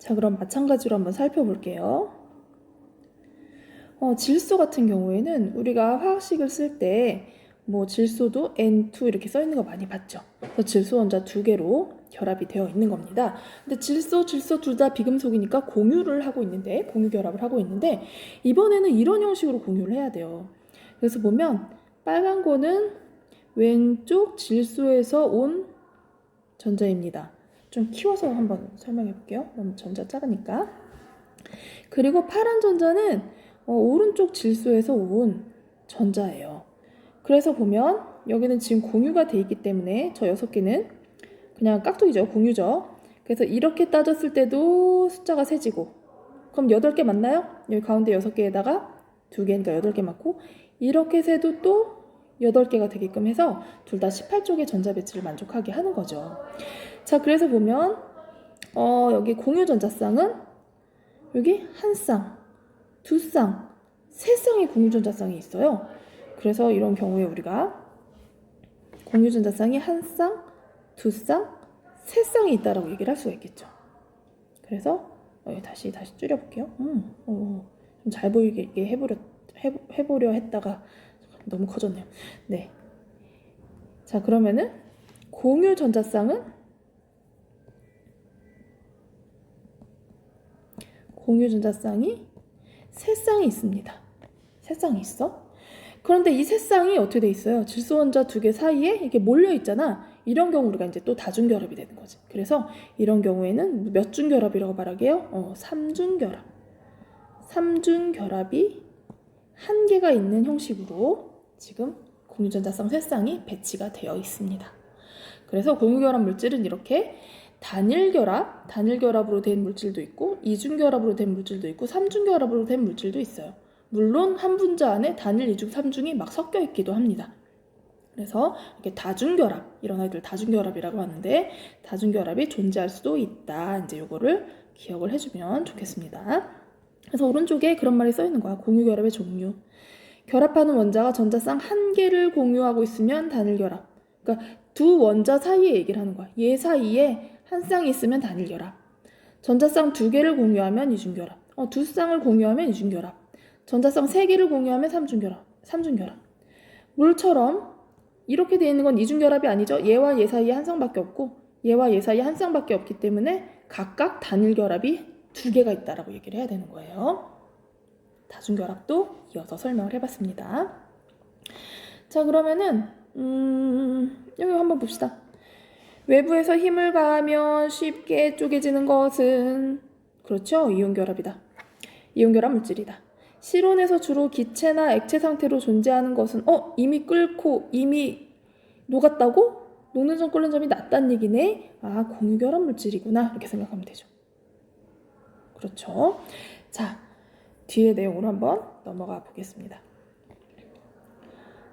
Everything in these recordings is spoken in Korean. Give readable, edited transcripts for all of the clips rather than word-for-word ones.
자, 그럼 마찬가지로 한번 살펴볼게요. 질소 같은 경우에는 우리가 화학식을 쓸 때 뭐 질소도 N2 이렇게 써 있는 거 많이 봤죠. 그래서 질소 원자 두 개로 결합이 되어 있는 겁니다. 근데 질소 둘 다 비금속이니까 공유를 하고 있는데, 공유 결합을 하고 있는데 이번에는 이런 형식으로 공유를 해야 돼요. 그래서 보면 빨간 거는 왼쪽 질소에서 온 전자입니다. 좀 키워서 한번 설명해 볼게요. 너무 전자 작으니까. 그리고 파란 전자는 오른쪽 질소에서 온 전자예요. 그래서 보면 여기는 지금 공유가 돼 있기 때문에 저 6개는 그냥 깍두기죠. 공유죠. 그래서 이렇게 따졌을 때도 숫자가 세지고, 그럼 8개 맞나요? 여기 가운데 6개에다가 2개니까 8개 맞고, 이렇게 세도 또 8개가 되게끔 해서 둘 다 18쪽의 전자 배치를 만족하게 하는 거죠. 자, 그래서 보면 여기 공유 전자쌍은 여기 한 쌍, 두 쌍, 세 쌍의 공유 전자쌍이 있어요. 그래서 이런 경우에 우리가 공유 전자쌍이 한 쌍, 두 쌍, 세 쌍이 있다라고 얘기를 할 수가 있겠죠. 그래서 다시 줄여볼게요. 좀 잘 보이게 해보려 했다가 너무 커졌네요. 네. 자, 그러면은 공유 전자쌍이 세 쌍이 있습니다. 세 쌍이 있어. 그런데 이 세 쌍이 어떻게 돼 있어요? 질소 원자 2개 사이에 이렇게 몰려 있잖아. 이런 경우 우리가 이제 또 다중결합이 되는 거지. 그래서 이런 경우에는 몇 중결합이라고 말하게요? 3중결합. 3중결합이 한 개가 있는 형식으로 지금 공유전자쌍 세 쌍이 배치가 되어 있습니다. 그래서 공유결합 물질은 이렇게 단일결합으로 된 물질도 있고, 이중결합으로 된 물질도 있고, 삼중결합으로 된 물질도 있어요. 물론 한 분자 안에 단일, 이중, 삼중이 막 섞여 있기도 합니다. 그래서 이렇게 다중결합, 이런 아이들 다중결합이라고 하는데, 다중결합이 존재할 수도 있다. 이제 요거를 기억을 해주면 좋겠습니다. 그래서 오른쪽에 그런 말이 써 있는 거야. 공유결합의 종류. 결합하는 원자가 전자쌍 한 개를 공유하고 있으면 단일결합. 그러니까 두 원자 사이에 얘기를 하는 거야. 얘 사이에 한 쌍이 있으면 단일결합. 전자쌍 2개를 공유하면 이중결합. 두 쌍을 공유하면 이중결합. 전자쌍 3개를 공유하면 삼중결합. 물처럼 이렇게 되어 있는 건 이중결합이 아니죠. 얘와 얘 사이에 한 쌍밖에 없고, 얘와 얘 사이에 한 쌍밖에 없기 때문에 각각 단일결합이 2개가 있다라고 얘기를 해야 되는 거예요. 다중결합도 이어서 설명을 해봤습니다. 자, 그러면은 여기 한번 봅시다. 외부에서 힘을 가하면 쉽게 쪼개지는 것은, 그렇죠, 이온결합이다. 이온결합 물질이다. 실온에서 주로 기체나 액체 상태로 존재하는 것은 이미 끓고 이미 녹았다고? 녹는 점 끓는 점이 낮다는 얘기네. 공유결합 물질이구나, 이렇게 생각하면 되죠. 그렇죠. 자, 뒤에 내용으로 한번 넘어가 보겠습니다.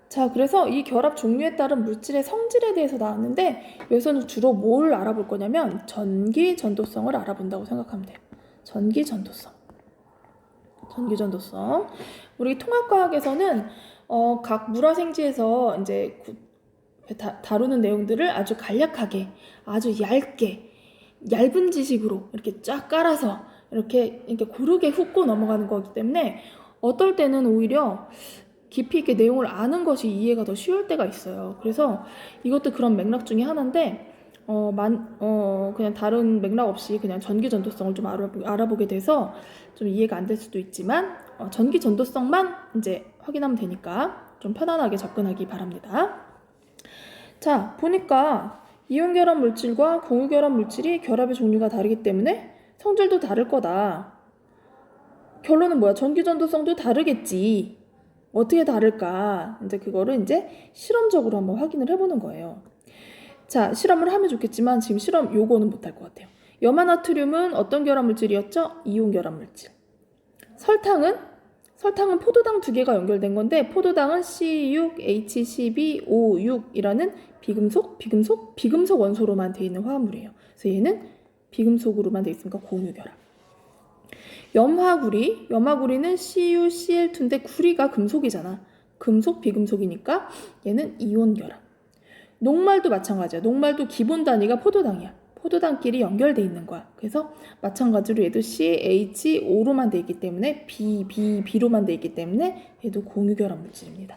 자, 그래서 이 결합 종류에 따른 물질의 성질에 대해서 나왔는데, 여기서는 주로 뭘 알아볼 거냐면 전기 전도성을 알아본다고 생각하면 돼요. 전기 전도성. 우리 통합과학에서는 각 물화생지에서 이제 다루는 내용들을 아주 간략하게, 아주 얇은 지식으로 이렇게 쫙 깔아서 이렇게 고르게 훑고 넘어가는 거기 때문에 어떨 때는 오히려 깊이 있게 내용을 아는 것이 이해가 더 쉬울 때가 있어요. 그래서 이것도 그런 맥락 중에 하나인데, 그냥 다른 맥락 없이 그냥 전기 전도성을 좀 알아보게 돼서 좀 이해가 안 될 수도 있지만, 전기 전도성만 이제 확인하면 되니까 좀 편안하게 접근하기 바랍니다. 자, 보니까 이온결합 물질과 공유결합 물질이 결합의 종류가 다르기 때문에 성질도 다를 거다. 결론은 뭐야? 전기 전도성도 다르겠지. 어떻게 다를까? 이제 그거를 이제 실험적으로 한번 확인을 해보는 거예요. 자, 실험을 하면 좋겠지만 지금 실험 요거는 못할 것 같아요. 염화나트륨은 어떤 결합 물질이었죠? 이온 결합 물질. 설탕은 포도당 2개가 연결된 건데, 포도당은 C6H12O6이라는 비금속 원소로만 되어 있는 화합물이에요. 그래서 얘는 비금속으로만 되어 있으니까 공유결합. 염화구리는 CuCl2인데 구리가 금속이잖아. 금속, 비금속이니까 얘는 이온결합. 녹말도 마찬가지야. 녹말도 기본 단위가 포도당이야. 포도당끼리 연결돼 있는 거야. 그래서 마찬가지로 얘도 CH5로만 돼 있기 때문에 B로만 돼 있기 때문에 얘도 공유결합 물질입니다.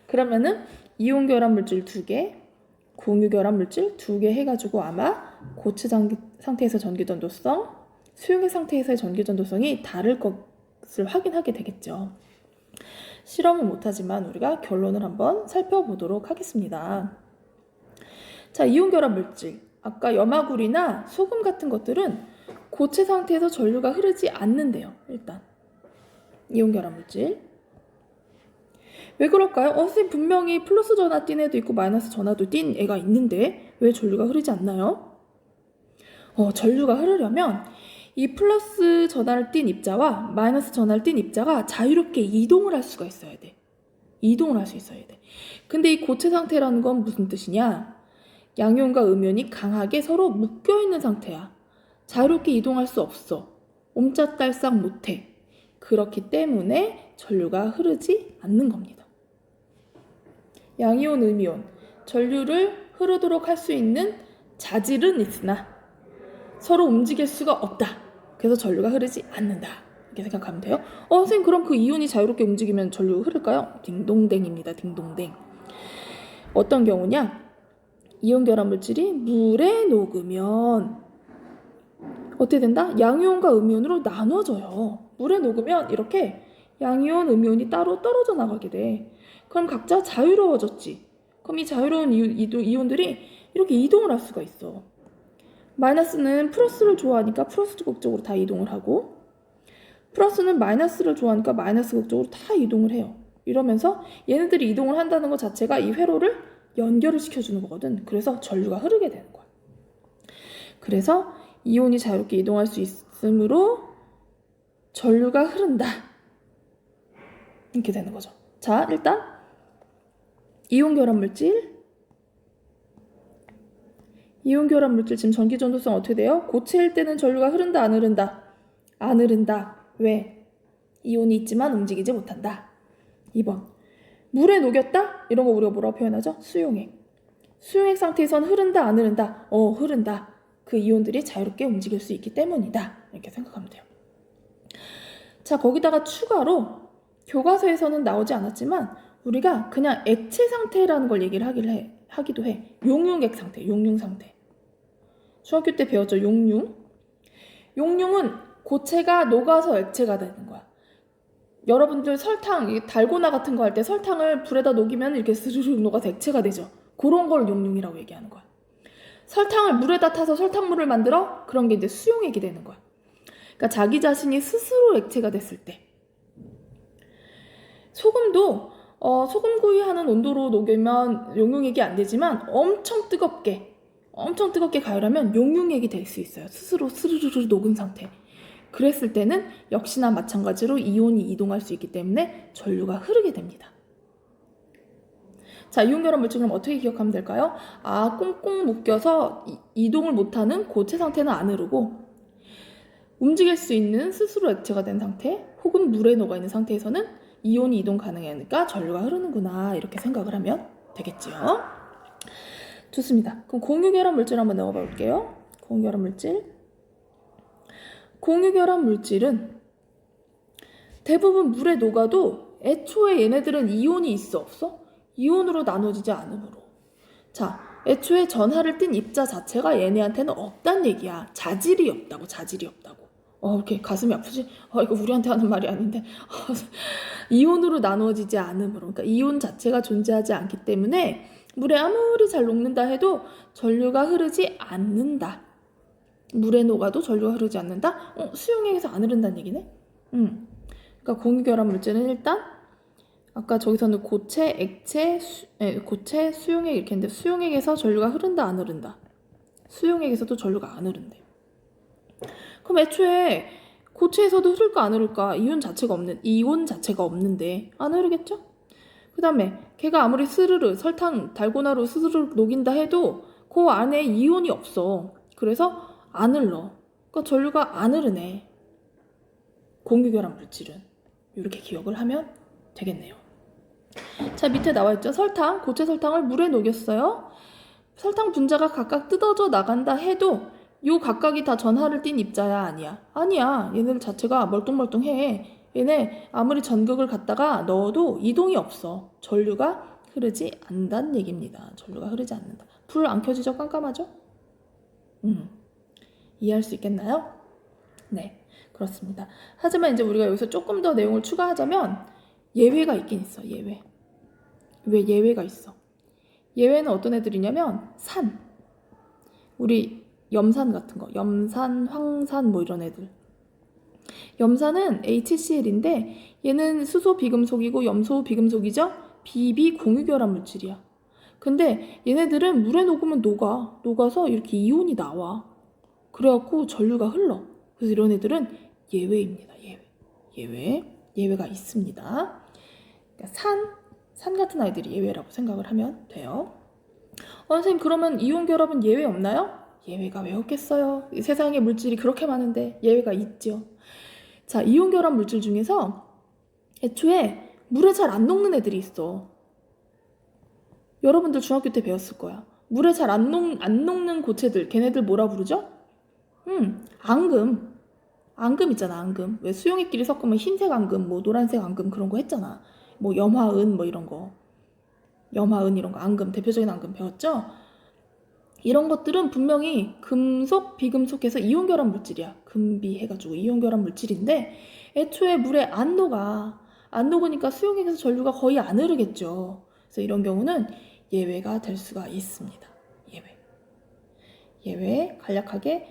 그러면은 이온 결합 물질 2개, 공유 결합 물질 2개 해가지고 아마 고체 상태에서 전기 전도성, 수용액 상태에서의 전기 전도성이 다를 것을 확인하게 되겠죠. 실험은 못하지만 우리가 결론을 한번 살펴보도록 하겠습니다. 자, 이온 결합 물질. 아까 염화굴이나 소금 같은 것들은 고체 상태에서 전류가 흐르지 않는데요. 일단 이온 결합 물질. 왜 그럴까요? 선생님 분명히 플러스 전하 띤 애도 있고 마이너스 전하도 띤 애가 있는데 왜 전류가 흐르지 않나요? 전류가 흐르려면 이 플러스 전하를 띤 입자와 마이너스 전하를 띤 입자가 자유롭게 이동을 할 수가 있어야 돼. 이동을 할 수 있어야 돼. 근데 이 고체 상태라는 건 무슨 뜻이냐? 양이온과 음이온이 강하게 서로 묶여있는 상태야. 자유롭게 이동할 수 없어. 옴짝달싹 못해. 그렇기 때문에 전류가 흐르지 않는 겁니다. 양이온, 음이온, 전류를 흐르도록 할 수 있는 자질은 있으나 서로 움직일 수가 없다. 그래서 전류가 흐르지 않는다. 이렇게 생각하면 돼요. 선생님 그럼 그 이온이 자유롭게 움직이면 전류 흐를까요? 딩동댕입니다. 딩동댕. 어떤 경우냐? 이온 결합 물질이 물에 녹으면 어떻게 된다? 양이온과 음이온으로 나눠져요. 물에 녹으면 이렇게 양이온, 음이온이 따로 떨어져 나가게 돼. 그럼 각자 자유로워졌지. 그럼 이 자유로운 이온들이 이렇게 이동을 할 수가 있어. 마이너스는 플러스를 좋아하니까 플러스 극적으로 다 이동을 하고 플러스는 마이너스를 좋아하니까 마이너스 극적으로 다 이동을 해요. 이러면서 얘네들이 이동을 한다는 것 자체가 이 회로를 연결을 시켜주는 거거든. 그래서 전류가 흐르게 되는 거야. 그래서 이온이 자유롭게 이동할 수 있으므로 전류가 흐른다. 이렇게 되는 거죠. 자, 일단 이온 결합 물질. 이온 결합 물질 지금 전기 전도성 어떻게 돼요? 고체일 때는 전류가 흐른다, 안 흐른다? 안 흐른다. 왜? 이온이 있지만 움직이지 못한다. 2번. 물에 녹였다? 이런 거 우리가 뭐라고 표현하죠? 수용액. 수용액 상태에선 흐른다, 안 흐른다? 흐른다. 그 이온들이 자유롭게 움직일 수 있기 때문이다. 이렇게 생각하면 돼요. 자, 거기다가 추가로 교과서에서는 나오지 않았지만 우리가 그냥 액체 상태라는 걸 얘기를 하기도 해. 용융액 상태, 용융 상태. 중학교 때 배웠죠? 용융. 용융은 고체가 녹아서 액체가 되는 거야. 여러분들 설탕, 달고나 같은 거 할 때 설탕을 불에다 녹이면 이렇게 스르르 녹아서 액체가 되죠. 그런 걸 용융이라고 얘기하는 거야. 설탕을 물에다 타서 설탕물을 만들어? 그런 게 이제 수용액이 되는 거야. 그러니까 자기 자신이 스스로 액체가 됐을 때. 소금도 소금구이 하는 온도로 녹이면 용융액이 안 되지만 엄청 뜨겁게 가열하면 용융액이 될 수 있어요. 스스로 스르르르 녹은 상태. 그랬을 때는 역시나 마찬가지로 이온이 이동할 수 있기 때문에 전류가 흐르게 됩니다. 자, 이온 결합 물질은 어떻게 기억하면 될까요? 꽁꽁 묶여서 이동을 못하는 고체 상태는 안 흐르고 움직일 수 있는 스스로 액체가 된 상태 혹은 물에 녹아있는 상태에서는 이온이 이동 가능하니까 전류가 흐르는구나 이렇게 생각을 하면 되겠죠. 좋습니다. 그럼 공유결합 물질 한번 넣어봐 볼게요. 공유결합 물질. 공유결합 물질은 대부분 물에 녹아도 애초에 얘네들은 이온이 있어 없어? 이온으로 나눠지지 않으므로. 자, 애초에 전하를 띤 입자 자체가 얘네한테는 없단 얘기야. 자질이 없다고. 이렇게 가슴이 아프지? 이거 우리한테 하는 말이 아닌데. 이온으로 나누어지지 않으므로. 그러니까 이온 자체가 존재하지 않기 때문에 물에 아무리 잘 녹는다 해도 전류가 흐르지 않는다. 물에 녹아도 전류가 흐르지 않는다? 수용액에서 안 흐른다는 얘기네? 그러니까 공유결합 물질은 일단 아까 저기서는 고체, 액체, 고체, 수용액 이렇게 했는데 수용액에서 전류가 흐른다, 안 흐른다? 수용액에서도 전류가 안 흐른대. 그럼 애초에 고체에서도 흐를까 안 흐를까? 이온 자체가 없는데 안 흐르겠죠? 그 다음에 걔가 아무리 스르르 설탕 달고나로 스르르 녹인다 해도 그 안에 이온이 없어. 그래서 안 흘러. 그러니까 전류가 안 흐르네. 공유결합 물질은 이렇게 기억을 하면 되겠네요. 자, 밑에 나와있죠? 고체 설탕을 물에 녹였어요. 설탕 분자가 각각 뜯어져 나간다 해도 요 각각이 다 전하를 띤 입자야, 아니야? 아니야. 얘네들 자체가 멀뚱멀뚱해. 얘네 아무리 전극을 갖다가 넣어도 이동이 없어. 전류가 흐르지 않는다는 얘기입니다. 전류가 흐르지 않는다. 불 안 켜지죠? 깜깜하죠? 이해할 수 있겠나요? 네, 그렇습니다. 하지만 이제 우리가 여기서 조금 더 내용을 추가하자면 예외가 있긴 있어. 예외. 왜 예외가 있어? 예외는 어떤 애들이냐면 산. 우리 염산 같은 거. 염산, 황산 뭐 이런 애들. 염산은 HCl인데 얘는 수소 비금속이고 염소 비금속이죠? 비비 공유결합 물질이야. 근데 얘네들은 물에 녹으면 녹아서 이렇게 이온이 나와. 그래갖고 전류가 흘러. 그래서 이런 애들은 예외입니다. 예외가 있습니다. 그러니까 산 같은 아이들이 예외라고 생각을 하면 돼요. 선생님, 그러면 이온 결합은 예외 없나요? 예외가 왜 없겠어요? 이 세상에 물질이 그렇게 많은데 예외가 있죠. 자, 이온 결합 물질 중에서 애초에 물에 잘 안 녹는 애들이 있어. 여러분들 중학교 때 배웠을 거야. 물에 잘 안 녹는 고체들, 걔네들 뭐라 부르죠? 앙금 있잖아, 앙금. 왜 수용액끼리 섞으면 흰색 앙금, 뭐 노란색 앙금 그런 거 했잖아. 뭐 염화은 뭐 이런 거. 염화은 이런 거, 앙금, 대표적인 앙금 배웠죠? 이런 것들은 분명히 금속, 비금속해서 이온 결합 물질이야. 금비 해가지고 이온 결합 물질인데 애초에 물에 안 녹아. 안 녹으니까 수용액에서 전류가 거의 안 흐르겠죠. 그래서 이런 경우는 예외가 될 수가 있습니다. 예외 간략하게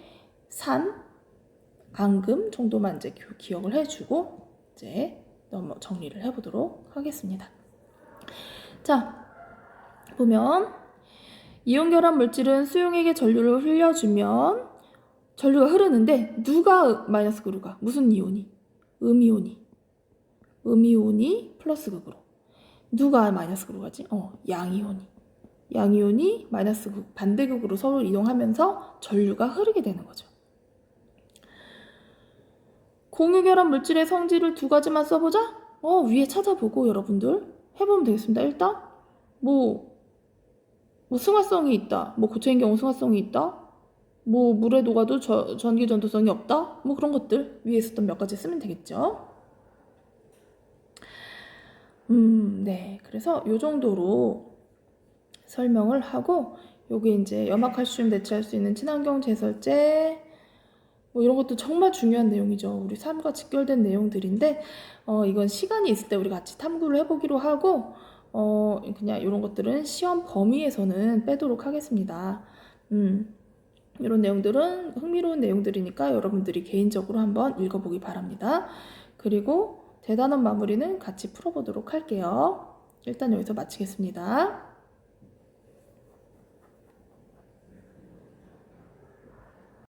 산, 앙금 정도만 이제 기억을 해주고 이제 정리를 해보도록 하겠습니다. 자, 보면 이온 결합 물질은 수용액에 전류를 흘려주면 전류가 흐르는데 누가 마이너스 극으로 가? 무슨 이온이? 음이온이 플러스 극으로. 누가 마이너스 극으로 가지? 양이온이 마이너스 극, 반대극으로 서로 이동하면서 전류가 흐르게 되는 거죠. 공유결합 물질의 성질을 두 가지만 써보자? 위에 찾아보고 여러분들 해보면 되겠습니다. 일단 뭐 승화성이 있다. 뭐 고체인 경우 승화성이 있다. 뭐 물에 녹아도 전기 전도성이 없다. 뭐 그런 것들 위에 있었던 몇 가지 쓰면 되겠죠. 네. 그래서 요 정도로 설명을 하고 요게 이제 염화칼슘 대체할 수 있는 친환경 제설제 뭐 이런 것도 정말 중요한 내용이죠. 우리 삶과 직결된 내용들인데 이건 시간이 있을 때 우리 같이 탐구를 해보기로 하고 그냥 이런 것들은 시험 범위에서는 빼도록 하겠습니다. 이런 내용들은 흥미로운 내용들이니까 여러분들이 개인적으로 한번 읽어보기 바랍니다. 그리고 대단원 마무리는 같이 풀어보도록 할게요. 일단 여기서 마치겠습니다.